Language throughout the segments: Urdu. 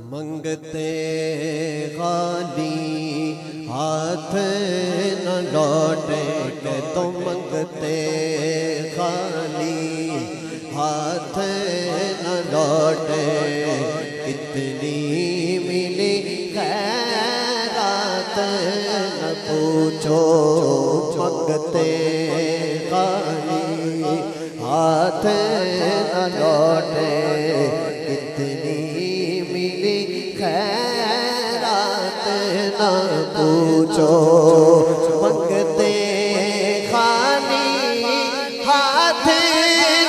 منگتے خالی ہاتھ نہ لوٹے کہ تم منگتے خالی ہاتھ نہ لوٹے کتنی ملی خیرات نہ پوچھو منگتے خالی ہاتھ نہ لوٹے کتنی ملی خیرات نہ پوچھو منگتے خالی ہاتھ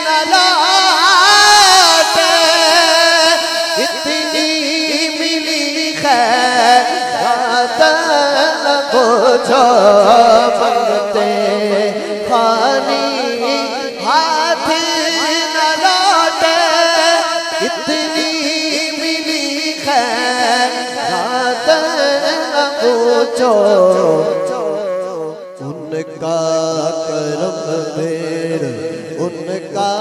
نہ لوٹے کتنی ملی خیرات نہ پوچھو منگتے خالی ہاتھ نہ لوٹے کتنی ملی خیرات نہ پوچھو ان کا کرم پھر ان کا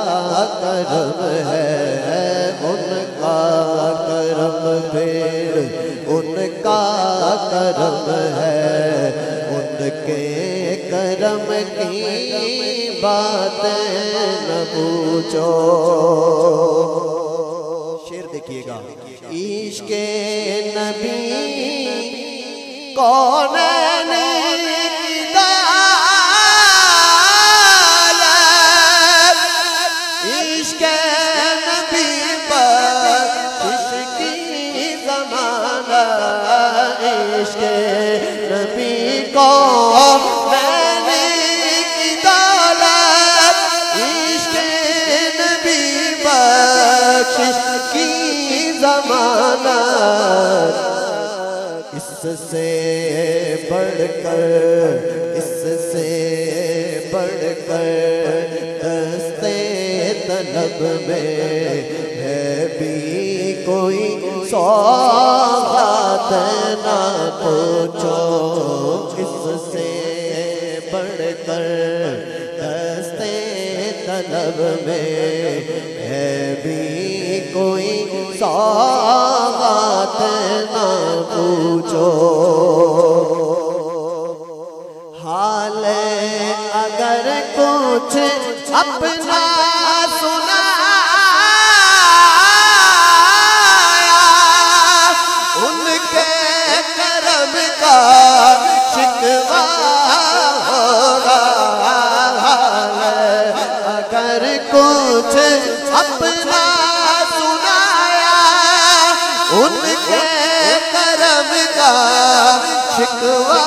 کرم ہے ان کا کرم پھر ان کا کرم ہے ان کے کرم کی بات نہ پوچھو شعر دیکھیے گا عشق نبی کونین کی دولت عشق نبی بخشش کی ضمانت عشق نبی کونین کی دولت عشق نبی بخشش کی ضمانت اس سے بڑھ کر اس سے بڑھ کر دستے طلب میں ہے بھی کوئی سوغات نہ پوچھو اس سے بڑھ کر دستے طلب میں ہے بھی کوئی سوغات نہ پوچھو حال اگر کچھ اپنا سنایا ان کے کرم کا شکوہ ہوگا حال اگر کچھ اپنا ان کے کرم کا شکوہ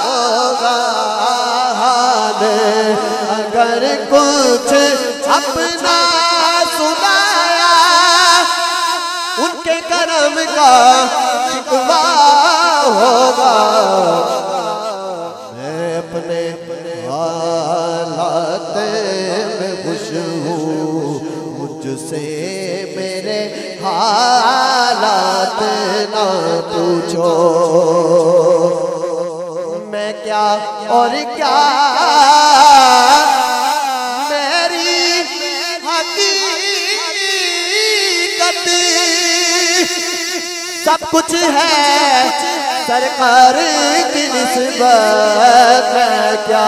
ہوگا حال اگر کچھ اپنا سنایا ان کے کرم کا شکوہ ہوگا میں اپنے حالات میں خوش ہوں مجھ سے میرے حالات نہ پوچھو میں کیا اور کیا میری حقیقت سب کچھ ہے سرکار کی نسبت میں کیا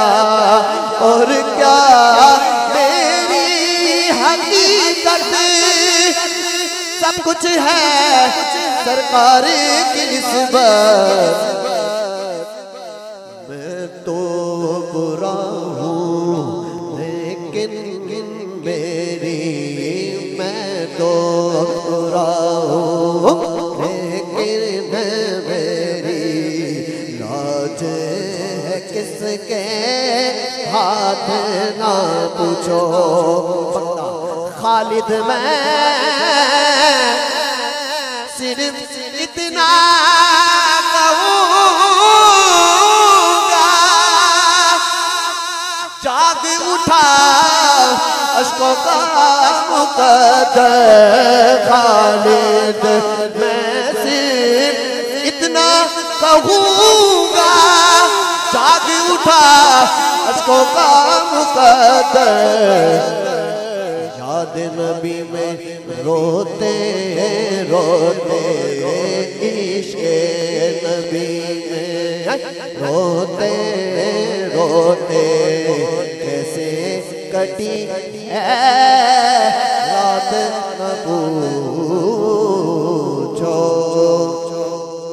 اور کیا میری حقیقت سب کچھ ہے سرکار کی نسبت میں تو برا ہوں لیکن میری میں تو برا ہوں لیکن میری لاج ہے کس کے ہاتھ نہ پوچھو خالد میں صرف اتنا کہوں گا جاگ اٹھا اشکوں کا مقدر خالد میں صرف اتنا کہوں گا جاگ اٹھا اشکوں کا مقدر یاد نبی میں روتے روتے عشق نبی میں روتے روتے کیسے کٹی رات نبوت